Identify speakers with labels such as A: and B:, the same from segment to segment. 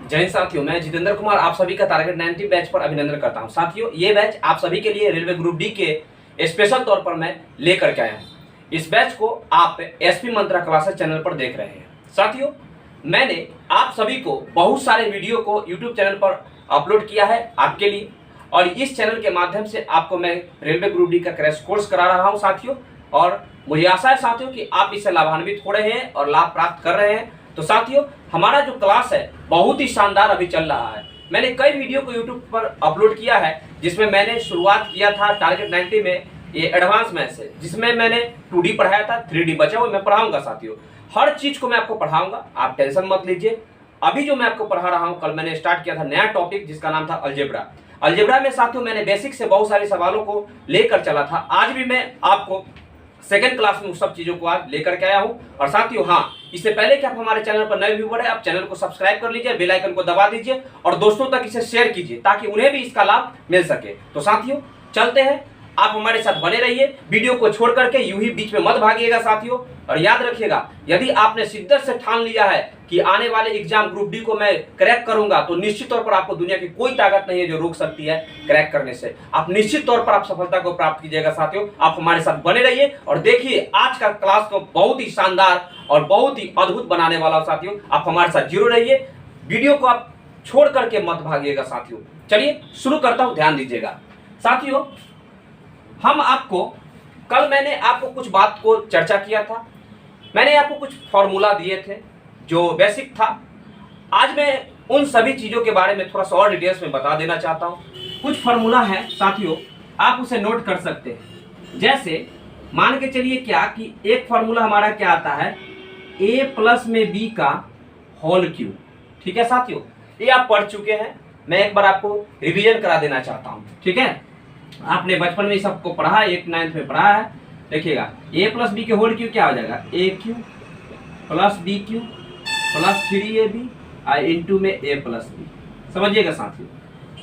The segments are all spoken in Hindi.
A: जय हिंद साथियों, मैं जितेंद्र कुमार आप सभी का टारगेट 90 बैच पर अभिनंदन करता हूं। साथियों, ये बैच आप सभी के लिए रेलवे ग्रुप डी के स्पेशल तौर पर मैं लेकर के आया हूं। इस बैच को आप एसपी मंत्रा क्लासेस चैनल पर देख रहे हैं। साथियों, मैंने आप सभी को बहुत सारे वीडियो को यूट्यूब चैनल पर अपलोड किया है आपके लिए, और इस चैनल के माध्यम से आपको मैं रेलवे ग्रुप डी का क्रैश कोर्स करा रहा हूँ साथियों। और मुझे आशा है साथियों कि आप इससे लाभान्वित हो रहे हैं और लाभ प्राप्त कर रहे हैं। तो साथियों, हमारा जो क्लास है बहुत ही शानदार अभी चल रहा है। मैंने कई वीडियो को यूट्यूब पर अपलोड किया है, जिसमें मैंने शुरुआत किया था टारगेट 90 में ये एडवांस मैथ से, जिसमें मैंने 2D पढ़ाया था, 3D बचा हुआ मैं पढ़ाऊंगा साथियों। हर चीज को मैं आपको पढ़ाऊंगा, आप टेंशन मत लीजिए। अभी जो मैं आपको पढ़ा रहा हूं, कल मैंने स्टार्ट किया था नया टॉपिक जिसका नाम था अलजेब्रा। अलजेब्रा में साथियों मैंने बेसिक से बहुत सारे सवालों को लेकर चला था। आज भी मैं आपको सेकंड क्लास में उस सब चीजों को आज लेकर के आया हूं। और साथियों, हाँ, इससे पहले कि आप हमारे चैनल पर नए व्यूअर है, आप चैनल को सब्सक्राइब कर लीजिए, बेल आइकन को दबा दीजिए और दोस्तों तक इसे शेयर कीजिए ताकि उन्हें भी इसका लाभ मिल सके। तो साथियों, चलते हैं, आप हमारे साथ बने रहिए, वीडियो को छोड़ करके यूं ही बीच में मत भागिएगा साथियों। और याद रखिएगा, यदि आपने शिद्दत से ठान लिया है कि आने वाले एग्जाम ग्रुप डी को मैं क्रैक करूंगा, तो निश्चित तौर पर आपको दुनिया की कोई ताकत नहीं है जो रोक सकती है क्रैक करने से। आप निश्चित तौर पर आप सफलता को प्राप्त कीजिएगा साथियों। आप हमारे साथ बने रहिए और देखिए आज का क्लास को बहुत ही शानदार और बहुत ही अद्भुत बनाने वाला साथियों। आप हमारे साथ जरूर रहिए, वीडियो को आप छोड़ करके मत भागिएगा साथियों। चलिए शुरू करता हूं, ध्यान दीजिएगा साथियों। हम आपको कल मैंने आपको कुछ बात को चर्चा किया था, मैंने आपको कुछ फॉर्मूला दिए थे जो बेसिक था। आज मैं उन सभी चीजों के बारे में थोड़ा सा और डिटेल्स में बता देना चाहता हूं। कुछ फॉर्मूला है साथियों, आप उसे नोट कर सकते हैं। जैसे मान के चलिए क्या कि एक फॉर्मूला हमारा क्या आता है, a प्लस में b का होल क्यूब। ठीक है साथियों, ये आप पढ़ चुके हैं, मैं एक बार आपको रिवीजन करा देना चाहता हूं। ठीक है, आपने बचपन में सबको पढ़ा है, 8 9th में पढ़ा है। देखिएगा, a प्लस बी के होल क्यूब क्या हो जाएगा, a cube plus B cube plus 3ab into में a प्लस बी। समझिएगा साथियों,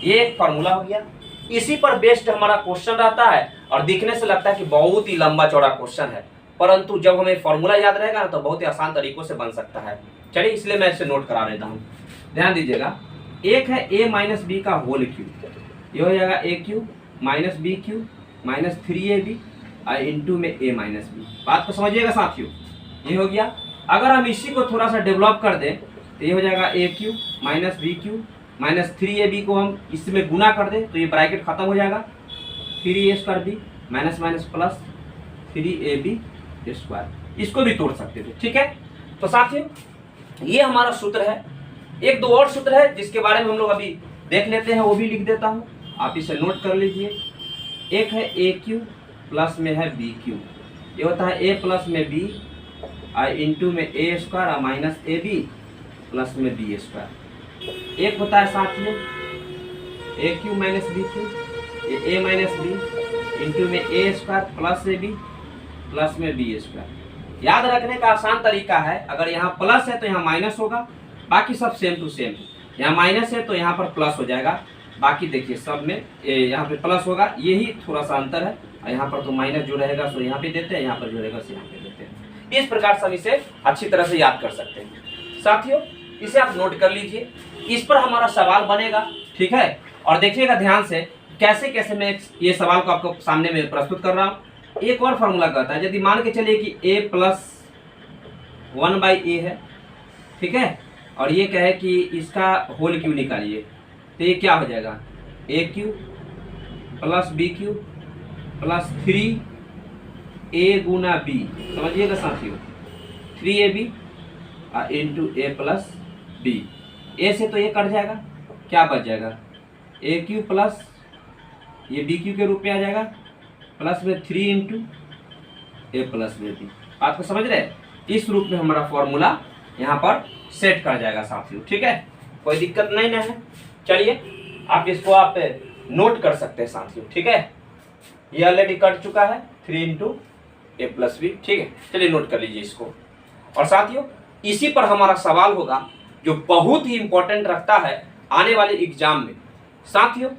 A: ये एक फॉर्मूला हो गया। इसी पर बेस्ड हमारा क्वेश्चन रहता है और दिखने से लगता है कि बहुत ही लंबा चौड़ा क्वेश्चन है, परंतु जब हमें फॉर्मूला याद रहेगा ना तो बहुत ही आसान तरीकों से बन सकता है। चलिए, इसलिए मैं इसे नोट करा लेता हूँ। ध्यान दीजिएगा, एक है a माइनस बी का होल क्यूब, ये हो जाएगा a cube minus B cube minus 3ab into में a माइनस बी। बात को समझिएगा साथियों, ये हो गया। अगर हम इसी को थोड़ा सा डेवलप कर दें तो ये हो जाएगा a cube minus B cube minus 3ab को हम इसमें गुना कर दें तो ये ब्रैकेट खत्म हो जाएगा, 3a square B minus minus plus 3ab square. इसको भी तोड़ सकते थे। ठीक है, तो साथियों ये हमारा सूत्र है। एक दो और सूत्र है जिसके बारे में हम लोग अभी देख लेते हैं, वो भी लिख देता हूँ, आप इसे नोट कर लीजिए। एक है a क्यूब प्लस में है b क्यूब, ये होता है a प्लस में b इंटू में a square minus ab plus में b स्क्वायर। एक होता है साथियों a cube minus b cube, ये a माइनस b इंटू में a square plus ab plus में b स्क्वायर। याद रखने का आसान तरीका है, अगर यहाँ प्लस है तो यहाँ माइनस होगा, बाकी सब सेम टू सेम। यहाँ माइनस है तो यहाँ पर प्लस हो जाएगा, बाकी देखिए सब में यहाँ पे प्लस होगा, यही थोड़ा सा अंतर है। यहाँ पर तो माइनस जो रहेगा सो यहाँ पे देते हैं, यहाँ पर जो रहेगा सो यहाँ पे देते हैं। इस प्रकार से हम इसे अच्छी तरह से याद कर सकते हैं साथियों। इसे आप नोट कर लीजिए, इस पर हमारा सवाल बनेगा। ठीक है, और देखिएगा ध्यान से कैसे कैसे मैं ये सवाल को आपको सामने में प्रस्तुत कर रहा हूँ। एक और फॉर्मूला कहता है, यदि मान के चलिए कि a प्लस 1/a है, ठीक है, और ये कहे कि इसका होल क्यूब निकालिए, तो ये क्या हो जाएगा, a cube plus b cube plus 3a Guna b। समझिएगा साथियों, 3ab into a plus b। a से तो ये कट जाएगा, क्या बच जाएगा, a क्यूब प्लस ये b क्यूब के रूप में आ जाएगा प्लस में 3 इंटू a प्लस में b। बात को समझ रहे, इस रूप में हमारा फॉर्मूला यहाँ पर सेट कर जाएगा साथियों। ठीक है, कोई दिक्कत नहीं ना है। चलिए, आप इसको आप नोट कर सकते हैं साथियों। ठीक है, ये ऑलरेडी कट चुका है, 3 इंटू ए प्लस बी। ठीक है, चलिए नोट कर लीजिए इसको। और साथियों इसी पर हमारा सवाल होगा जो बहुत ही इंपॉर्टेंट रखता है आने वाले एग्जाम में। साथियों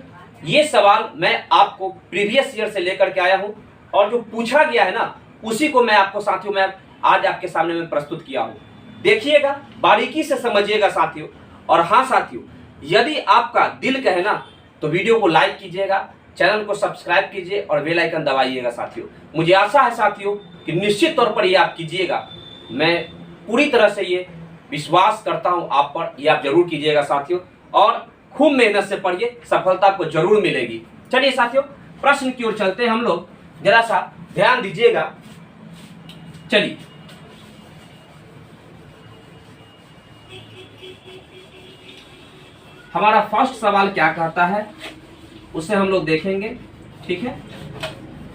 A: ये सवाल मैं आपको प्रीवियस ईयर से लेकर के आया हूं और जो पूछा गया है ना उसी को मैं आपको साथियों मैं आज आपके सामने में प्रस्तुत किया हूं। देखिएगा, बारीकी से समझिएगा साथियों, और हाँ साथियों, यदि आपका दिल कहे ना तो वीडियो को लाइक कीजिएगा, चैनल को सब्सक्राइब कीजिए और बेल आइकन दबाइएगा साथियों। मुझे आशा है साथियों कि निश्चित तौर पर ये आप कीजिएगा। मैं पूरी तरह से ये विश्वास करता हूँ आप पर, ये आप जरूर कीजिएगा साथियों, और खूब मेहनत से पढ़िए, सफलता आपको जरूर मिलेगी। चलिए साथियों, प्रश्न की ओर चलते हैं हम लोग, जरा सा ध्यान दीजिएगा। चलिए, हमारा फर्स्ट सवाल क्या कहता है उसे हम लोग देखेंगे। ठीक है,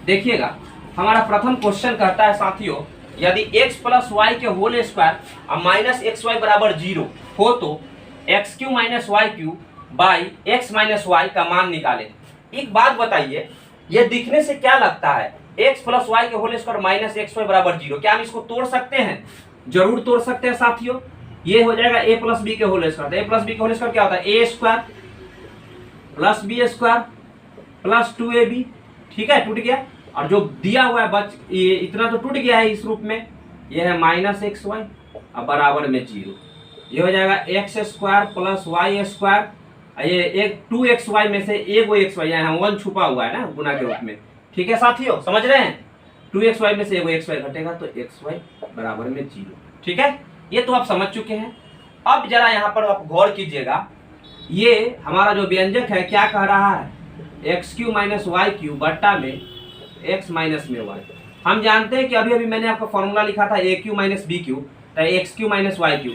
A: देखिएगा, हमारा प्रथम क्वेश्चन कहता है साथियों, यदि x प्लस वाई के होल स्क्वायर और माइनस एक्स वाई बराबर 0 हो तो x Q minus Y cube by X minus Y का मान निकालें। एक बात बताइए, यह दिखने से क्या लगता है, x प्लस वाई के whole square minus x Y बराबर 0, क्या हम इसको तोड़ सकते हैं? जरूर तोड़ सकते हैं साथियों। ये हो जाएगा a प्लस बी के whole square. a plus B के होल स्क्वायर क्या होता है? ए square plus B square plus 2ab। ठीक है, टूट गया, और जो दिया हुआ है बच ये इतना तो टूट गया है इस रूप में, ये है माइनस एक्स वाई और बराबर में 0। ये हो जाएगा x square plus y square, ये एक 2xy में से एक वो xy, यहाँ 1 छुपा हुआ है ना गुना के रूप में। ठीक है साथियों, समझ रहे हैं? 2xy में से एक xy घटेगा तो xy बराबर में 0। ठीक है, ये तो आप समझ चुके हैं। अब जरा यहाँ पर आप गौर कीजिएगा, ये हमारा जो व्यंजक है क्या कह रहा है, x Q minus Y cube बट्टा में एक्स माइनस में वाई। हम जानते हैं कि अभी अभी मैंने आपको फॉर्मूला लिखा था a Q minus B cube, तो x Q minus Y cube.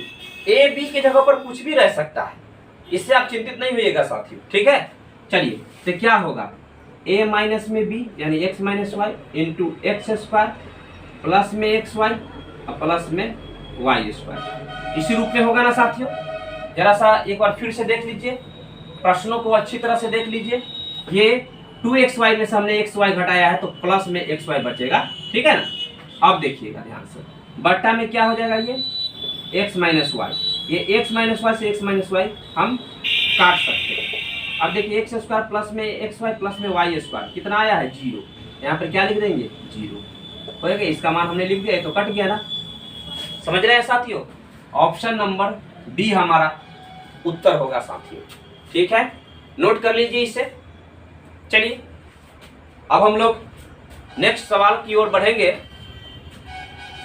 A: A b की जगह पर कुछ भी रह सकता है, इससे आप चिंतित नहीं होइएगा साथियों। ठीक है, चलिए, तो क्या होगा, a माइनस में b यानी x minus y into x square plus में एक्स वाई और प्लस में वाई स्क्वायर, इसी रूप में होगा ना साथियों। जरा सा एक बार फिर से देख लीजिए, प्रश्नों को अच्छी तरह से देख लीजिए। ये 2xy में से हमने xy घटाया है तो प्लस में xy बचेगा। ठीक है ना, अब देखिएगा ध्यान से, बट्टा में क्या हो जाएगा, ये x माइनस वाई, ये x माइनस वाई से x माइनस वाई हम काट सकते हैं। अब देखिए एक्स स्क्वायर प्लस में एक्स वाई प्लस में वाई स्क्वायर कितना आया है, 0। यहाँ पर क्या लिख देंगे, 0 हो गया, इसका मान हमने लिख दिया तो कट गया ना। समझ रहे हैं साथियों? ऑप्शन नंबर बी हमारा उत्तर होगा साथियों। ठीक है, नोट कर लीजिए इसे। चलिए, अब हम लोग नेक्स्ट सवाल की ओर बढ़ेंगे,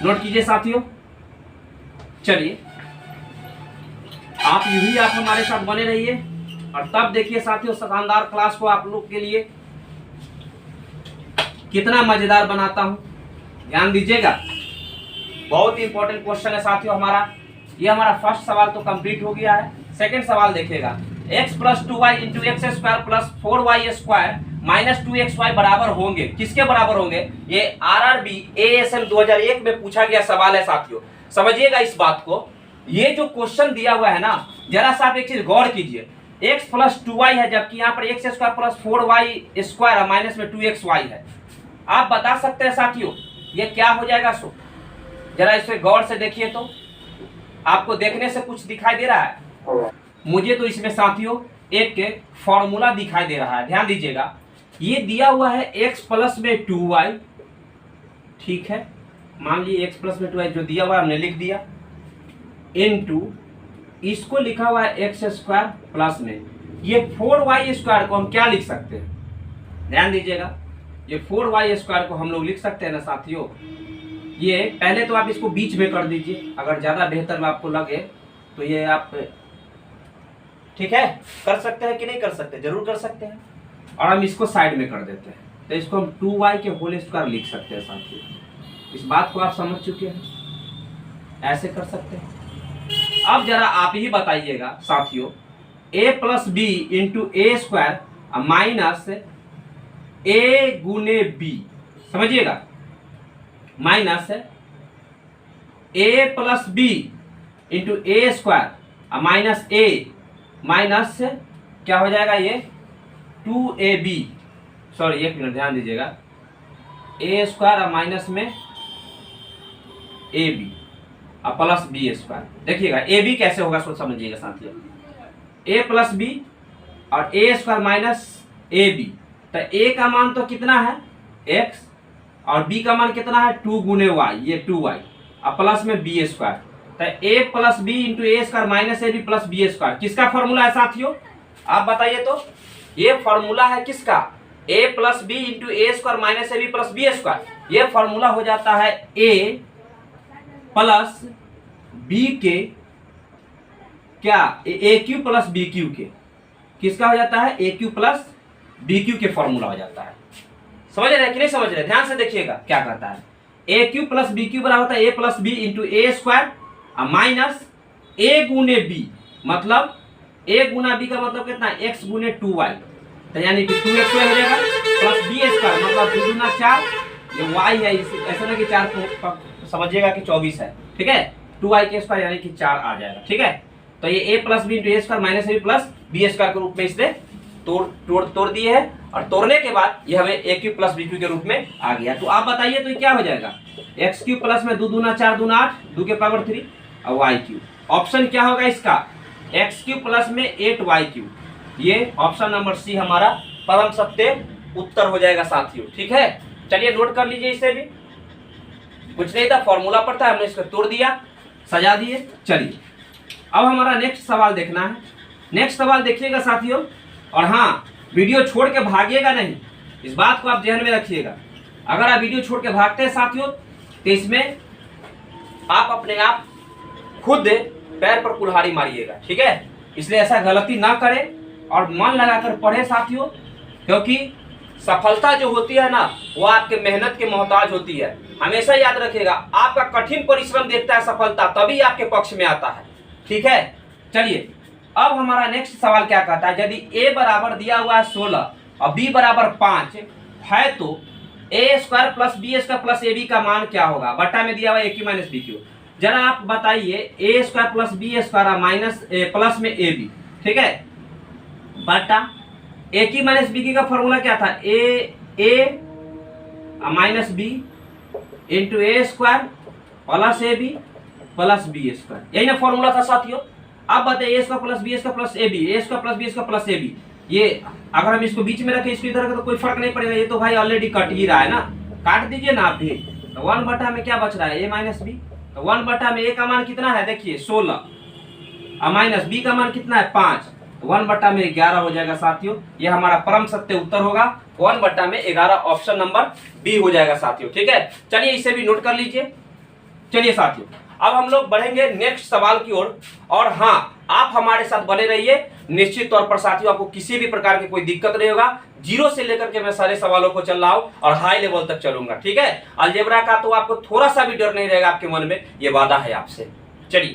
A: नोट कीजिए साथियों। चलिए, आप यूं ही आप हमारे साथ बने रहिए और तब देखिए साथियों शानदार क्लास को आप लोग के लिए कितना मजेदार बनाता हूं। ध्यान दीजिएगा, बहुत ही इंपॉर्टेंट क्वेश्चन है साथियों हमारा। ये हमारा फर्स्ट सवाल तो कंप्लीट हो गया है। सेकंड सवाल देखिएगा, x plus 2y into x square plus 4y square minus 2xy बराबर होंगे, किसके बराबर होंगे? ये RRB ASM 2001 में पूछा गया सवाल है साथियों। समझिएगा इस बात को, ये जो क्वेश्चन दिया हुआ है ना, जरा सा आप एक चीज गौर कीजिए, x प्लस 2y है जबकि यहाँ पर x square plus 4y square minus में 2xy है। आप बता सकते हैं साथियों ये क्या हो जाएगा? सो जरा इसे गौर से देखिए, तो आपको देखने से कुछ दिखाई दे रहा है? मुझे तो इसमें साथियों एक फॉर्मूला दिखाई दे रहा है। ध्यान दीजिएगा, ये दिया हुआ है x प्लस में 2y। ठीक है, मान लीजिए x प्लस में 2y जो दिया हुआ है हमने लिख दिया, इनटू इसको लिखा हुआ है एक्स स्क्वायर प्लस में ये 4y स्क्वायर को हम क्या लिख सकते हैं? ध्यान दीजिएगा, ये 4y स्क्वायर को हम लोग लिख सकते हैं ना साथियों। ये पहले तो आप इसको बीच में कर दीजिए, अगर ज्यादा बेहतर आपको लगे तो ये आप, ठीक है, कर सकते हैं कि नहीं कर सकते? जरूर कर सकते हैं। और हम इसको साइड में कर देते हैं, तो इसको हम 2y के होल स्क्वायर लिख सकते हैं साथियों। इस बात को आप समझ चुके हैं, ऐसे कर सकते हैं। अब जरा आप ही बताइएगा साथियों, a plus B into A square minus A गुने बी, समझिएगा, minus A plus B into A square minus A minus क्या हो जाएगा, ये 2ab, सॉरी एक मिनट ध्यान दीजिएगा, ए स्क्वायर और माइनस में ए बी और प्लस बी स्क्वायर। देखिएगा ए बी कैसे होगा सोच समझिएगा साथियों, ए प्लस बी और ए स्क्वायर माइनस ए बी, तो ए का मान तो कितना है x और b का मान कितना है 2 गुने y, ये 2y और प्लस में बी स्क्वायर, तो a plus B into A square minus A B plus B square किसका फॉर्मूला है साथियों? आप बताइए तो। ये फॉर्मूला है किसका? a plus B into A square minus A B plus B square. ये फॉर्मूला हो जाता है a प्लस बी के क्या a cube plus b cube के। किसका हो जाता है? A cube plus b cube के फॉर्मूला हो जाता है। समझ रहे हैं कि नहीं समझ रहे? ध्यान से देखिएगा क्या कहता है। A cube plus b Q बराबर होता है ए plus B into A square minus A गुने बी, मतलब ए गुना बी का मतलब कितना? एक्स गुने 2y, तो यानी कि 2x हो जाएगा प्लस बी स्क्वायर मतलब 2 गुना 4, ये y है, ऐसा ना कि 4 को समझिएगा कि 24 है, ठीक है। 2y के स्क्वायर यानी कि 4 आ जाएगा, ठीक है। तो ये a plus B into A square minus A plus B square के रूप में इसने तोड़ दिए है, और तोड़ने के बाद ये हमें ए क्यू प्लस बी क्यू के रूप में आ गया। तो आप बताइए तो ये क्या हो जाएगा? एक्स क्यू प्लस में 2 दूना 4 दूना 8, 2 के पावर 3 और वाई क्यू। ऑप्शन क्या होगा इसका? एक्स क्यू प्लस में 8 वाई क्यू। ये ऑप्शन नंबर सी हमारा परम सत्य उत्तर हो जाएगा साथियों, ठीक है। चलिए नोट कर लीजिए, इसे भी कुछ नहीं था, फॉर्मूला पर था, हमने इसको तोड़ दिया, सजा दिए। चलिए अब हमारा नेक्स्ट सवाल देखना है। नेक्स्ट सवाल देखिएगा साथियों, और हाँ वीडियो छोड़ के भागिएगा नहीं, इस बात को आप ध्यान में रखिएगा। अगर आप वीडियो छोड़ के भागते हैं साथियों तो इसमें आप अपने आप खुद पैर पर कुल्हाड़ी मारिएगा, ठीक है। इसलिए ऐसा गलती ना करें और मन लगाकर पढ़े साथियों, क्योंकि सफलता जो होती है ना वो आपके मेहनत के मोहताज होती है। हमेशा याद रखिएगा, आपका कठिन परिश्रम देखता है सफलता, तभी आपके पक्ष में आता है, ठीक है। चलिए अब हमारा नेक्स्ट सवाल क्या कहता है? यदि a बराबर दिया हुआ है 16 और b बराबर 5 है तो a square plus B square plus A b का मान क्या होगा? बट्टा में दिया हुआ है a Q minus B Q. जरा आप बताइए a square plus B square minus plus में ए बी, ठीक है, बट्टा A Q minus B Q का फॉर्मूला क्या था? A minus B into A square plus A B plus B square, यही ना फॉर्मूला था साथियों। अब बताइए A square plus B square plus A B, A square plus B square plus A B, ये अगर हम इसको बीच में रखें इसको इधर रखें तो कोई फर्क नहीं पड़ेगा, ये तो भाई ऑलरेडी कट ही रहा है ना, काट दीजिए ना आप भी। तो 1 बटा में क्या बच रहा है? A minus B. तो 1 बटा में ए का मान कितना है? देखिए 16 और माइनस बी का मान कितना है? 5, तो 1 बटा में 11 हो जाएगा साथियों। ये हमारा परम सत्य उत्तर होगा, 1 बटा में 11 ऑप्शन नंबर बी हो जाएगा साथियों, ठीक है। चलिए इसे भी नोट कर लीजिए। चलिए साथियों अब हम लोग बढ़ेंगे नेक्स्ट सवाल की ओर, और हाँ आप हमारे साथ बने रहिए। निश्चित तौर पर साथियों आपको किसी भी प्रकार की कोई दिक्कत नहीं होगा, जीरो से लेकर के मैं सारे सवालों को चल रहा हूं और हाई लेवल तक चलूंगा, ठीक है। अलजेब्रा का तो आपको थोड़ा सा भी डर नहीं रहेगा आपके मन में, ये वादा है आपसे। चलिए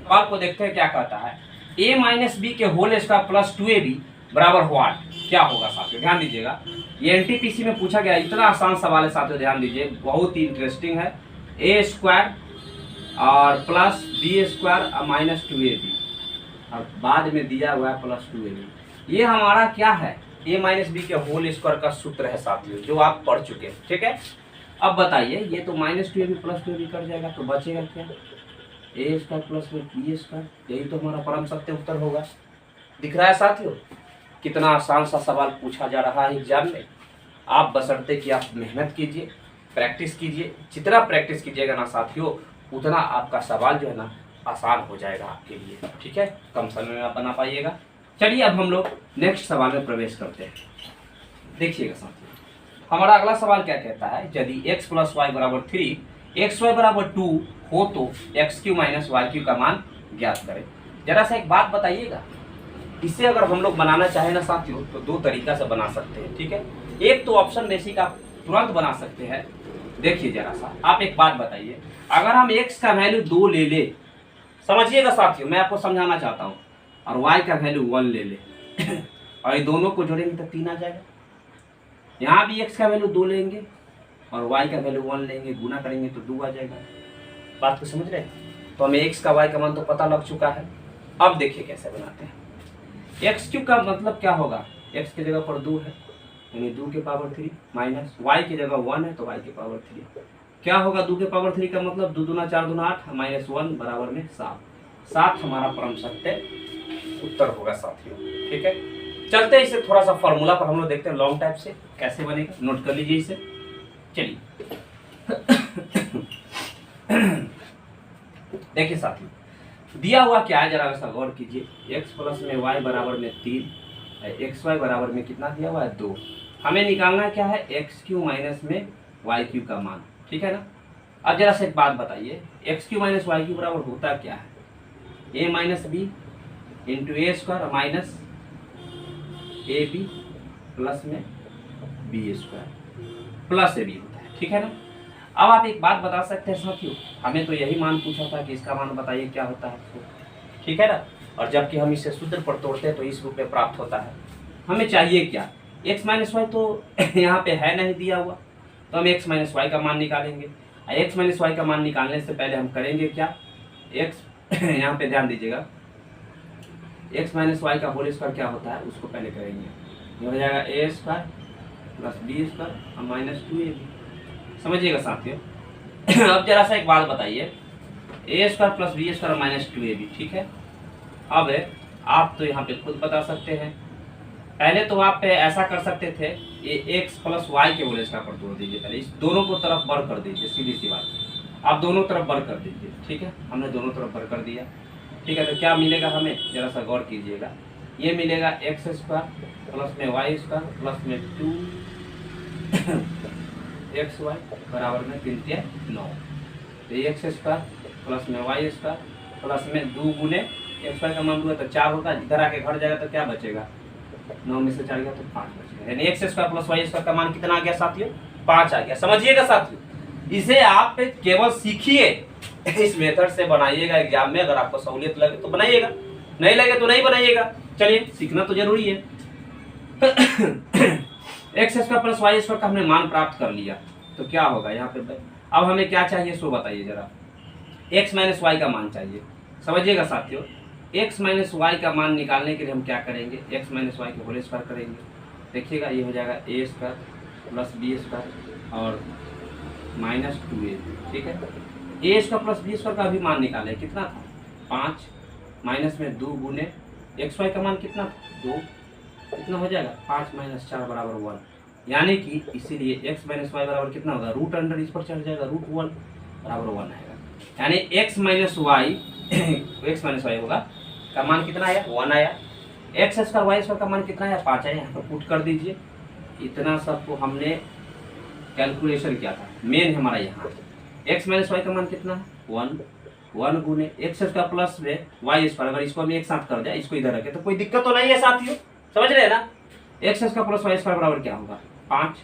A: सवाल को देखते हैं क्या कहता है। a माइनस बी के होल स्क्वायर प्लस 2ab बराबर व्हाट? क्या होगा साथियों? ध्यान दीजिएगा, ये एनटीपीसी में पूछा गया, इतना आसान सवाल है साथियों, ध्यान दीजिए, बहुत ही इंटरेस्टिंग है। ए स्क्वायर और plus B square minus 2ab और बाद में दिया हुआ है प्लस 2ab। ये हमारा क्या है? a माइनस बी के होल स्क्वायर का सूत्र है साथियों, जो आप पढ़ चुके हैं, ठीक है। अब बताइए, ये तो माइनस 2ab प्लस 2ab कर जाएगा, तो बचेगा क्या? ए स्क्वायर प्लस बी स्क्वायर, यही तो हमारा परम सत्य उत्तर होगा। दिख रहा है साथियों कितना आसान सा सवाल पूछा जा रहा है एग्जाम में। आप बशर्ते कि आप मेहनत कीजिए, प्रैक्टिस कीजिए, जितना प्रैक्टिस कीजिएगा ना साथियों उतना आपका सवाल जो है ना आसान हो जाएगा आपके लिए, ठीक है, कम समय में आप बना पाइएगा। चलिए अब हम लोग नेक्स्ट सवाल में प्रवेश करते हैं। देखिएगा साथियों हमारा अगला सवाल क्या कहता है, यदि x प्लस वाई बराबर 3 एक्स वाई बराबर 2 हो तो x Q minus Y cube का मान ज्ञात करें। जरा सा एक बात बताइएगा, इसे अगर हम लोग बनाना चाहें ना साथियों तो दो तरीका से बना सकते हैं, ठीक है। एक तो ऑप्शन बेसिक आप तुरंत बना सकते हैं। देखिए जरा सा आप एक बात बताइए, अगर हम x का वैल्यू 2 ले ले, समझिएगा साथियों मैं आपको समझाना चाहता हूँ, और y का वैल्यू 1 ले ले और ये दोनों को जोड़ेंगे तो 3 आ जाएगा। यहाँ भी x का वैल्यू 2 लेंगे और y का वैल्यू 1 लेंगे, गुना करेंगे तो 2 आ जाएगा। बात को समझ रहे हैं? तो हमें x का y का मान तो पता लग चुका है। अब देखिए कैसे बनाते हैं। एक्स क्यूब का मतलब क्या होगा? x की जगह पर 2 है यानी 2 के पावर 3 माइनस y की जगह 1 है तो y के पावर 3 क्या होगा? 2 के पावर 3 का मतलब 2 दूना 4 दूना 8 माइनस 1 बराबर में 7 हमारा परम सत्य उत्तर होगा साथियों, ठीक है। चलते हैं इसे थोड़ा सा फॉर्मूला पर हम लोग देखते हैं लॉन्ग टाइप से कैसे बनेगा, नोट कर लीजिए इसे। चलिए देखिए साथियों, दिया हुआ क्या है, जरा वैसा गौर कीजिए। x प्लस में y बराबर में 3, एक्स वाई बराबर में कितना दिया हुआ है 2। हमें निकालना क्या है, एक्स क्यू माइनस में वाई क्यू का मान, ठीक है ना। अब जरा से एक बात बताइए, X Q minus Y Q बराबर होता क्या है, A minus B into A square minus A B plus में बी स्क्वायर प्लस ए बी होता है, ठीक है ना। अब आप एक बात बता सकते हैं साथियों, हमें तो यही मान पूछा था कि इसका मान बताइए क्या होता है, ठीक है ना। और जबकि हम इसे सूत्र पर तोड़ते हैं तो इस रूप में प्राप्त होता है। हमें चाहिए क्या, x माइनस वाई तो यहाँ पे है नहीं दिया हुआ, तो हम x माइनस वाई का मान निकालेंगे। x माइनस वाई का मान निकालने से पहले हम करेंगे क्या, x यहाँ पे ध्यान दीजिएगा, x माइनस वाई का होल स्क्वायर क्या होता है उसको पहले करेंगे। ये हो जाएगा ए स्क्वायर प्लस बी स्क्वायर और माइनस 2ab, समझिएगा साथियों। अब जरा सा एक बात बताइए, A square plus B square और माइनस 2ab, ठीक है। अब आप तो यहाँ पे खुद बता सकते हैं, पहले तो आप ऐसा कर सकते थे, ये x प्लस वाई के होल स्क्वायर पर तोड़ दीजिए, पहले इस दोनों को तरफ बर कर दीजिए, सीधी सी बात, आप दोनों तरफ बर कर दीजिए, ठीक है। हमने दोनों तरफ बर कर दिया, ठीक है। तो क्या मिलेगा हमें, जरा सा गौर कीजिएगा, ये मिलेगा एक्स स्क्वायर प्लस में वाई स्क्वायर प्लस में 2 एक्स वाई बराबर में 3 × 9, तो एक्स स्क्वायर प्लस में वाई स्क्वायर प्लस में 2 गुने एक्स वाई का मान 2 है तो 4 होगा, इधर आके घर जाएगा तो क्या बचेगा, 9 में से 4 गया तो 5 बचेगा, यानी x square plus y square का मान कितना आ गया साथियों, 5 आ गया। समझिएगा साथियों, इसे आप केवल सीखिए, इस मेथड से बनाइएगा एग्जाम में, अगर आपको सहूलियत लगे तो बनाइएगा, नहीं लगे तो नहीं बनाइएगा। चलिए, सीखना तो जरूरी है। X square plus y square का हमने मान प्राप्त कर लिया, तो क्या होगा यहाँ पे, अब हमें क्या चाहिए सो बताइए जरा, एक्स माइनस वाई का मान चाहिए। समझिएगा साथियों, एक्स माइनस वाई का मान निकालने के लिए हम क्या करेंगे, एक्स माइनस वाई के होल स्क्वायर करेंगे। देखिएगा ये हो जाएगा ए स्क्वायर प्लस बी स्क्वायर और माइनस 2ab, ठीक है। ए स्क्वायर प्लस बी स्क्वायर का भी मान निकाले, कितना था 5, माइनस में 2 गुने एक्स वाई का मान कितना था 2, कितना हो जाएगा 5 माइनस 4 बराबर 1, यानी कि इसीलिए एक्स माइनस वाई बराबर कितना होगा, रूट अंडर इस पर चढ़ जाएगा, √1 बराबर 1 आएगा, यानी एक्स माइनस वाई होगा का मान कितना आया 1 आया, एक्स स्क्वायर वाई स्क्वायर का मान कितना आया 5 आया, यहाँ पर पुट कर दीजिए। इतना सब को हमने कैलकुलेशन किया था, मेन हमारा यहाँ एक्स माइनस वाई का मान कितना है 1 गुने एक्स स्क्वायर प्लस में वाई स्क्वायर, अगर इसको हम एक साथ कर जाए, इसको इधर रखे तो कोई दिक्कत तो नहीं है साथियों, समझ रहे हैं ना। X square plus y square बराबर क्या होगा 5,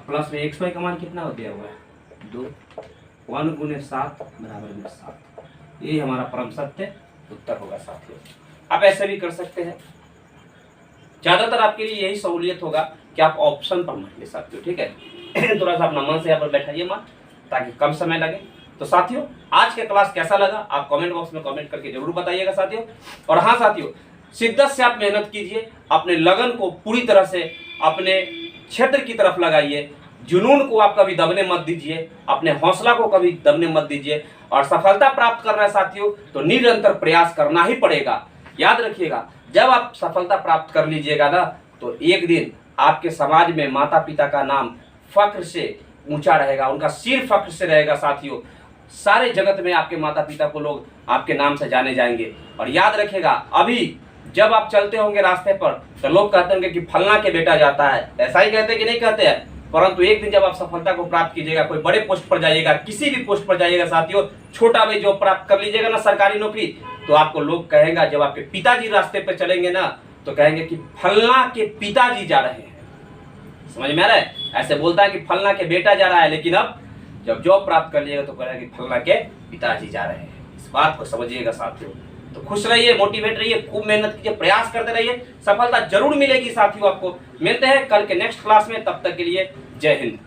A: प्लस में एक्स वाई का मान कितना हो दिया हुआ है 2, 1 गुने 7 बराबर में 7, ये हमारा परम सत्य उत्तर होगा साथियों। आप ऐसे भी कर सकते हैं, ज्यादातर आपके लिए यही सहूलियत होगा कि आप ऑप्शन पर मानिए साथियों, ठीक है। थोड़ा सा अपना मन से यहाँ पर बैठाइए मत, ताकि कम समय लगे। तो साथियों, आज के क्लास कैसा लगा आप कमेंट बॉक्स में कमेंट करके जरूर बताइएगा साथियों। और हाँ साथियों, शिद्दत से आप मेहनत कीजिए, अपने लगन को पूरी तरह से अपने क्षेत्र की तरफ लगाइए, जुनून को आप कभी दबने मत दीजिए, अपने हौसला को कभी दबने मत दीजिए। और सफलता प्राप्त करना है साथियों तो निरंतर प्रयास करना ही पड़ेगा। याद रखिएगा, जब आप सफलता प्राप्त कर लीजिएगा ना, तो एक दिन आपके समाज में माता पिता का नाम फख्र से ऊंचा रहेगा, उनका सिर फख्र से रहेगा साथियों। सारे जगत में आपके माता पिता को लोग आपके नाम से जाने जाएंगे। और याद रखिएगा, अभी जब आप चलते होंगे रास्ते पर तो लोग कहते होंगे कि फलना के बेटा जाता है, ऐसा ही कहते हैं कि नहीं कहते हैं। परंतु एक दिन जब आप सफलता को प्राप्त कीजिएगा, कोई बड़े पोस्ट पर जाइएगा, किसी भी पोस्ट पर जाइएगा साथियों, छोटा भी जॉब प्राप्त कर लीजिएगा ना, सरकारी नौकरी, तो आपको लोग कहेंगे, जब आपके पिताजी रास्ते पर चलेंगे ना, तो कहेंगे कि फलना के पिताजी जा रहे हैं। समझ में आ रहा है, ऐसे बोलता है कि फलना के बेटा जा रहा है, लेकिन अब जब जॉब प्राप्त कर लिएगा तो कहेगा कि फलना के पिताजी जा रहे हैं। इस बात को समझिएगा साथियों। तो खुश रहिए, मोटिवेट रहिए, खूब मेहनत कीजिए, प्रयास करते रहिए, सफलता जरूर मिलेगी साथियों आपको। मिलते हैं कल के नेक्स्ट क्लास में, तब तक के लिए जय हिंद।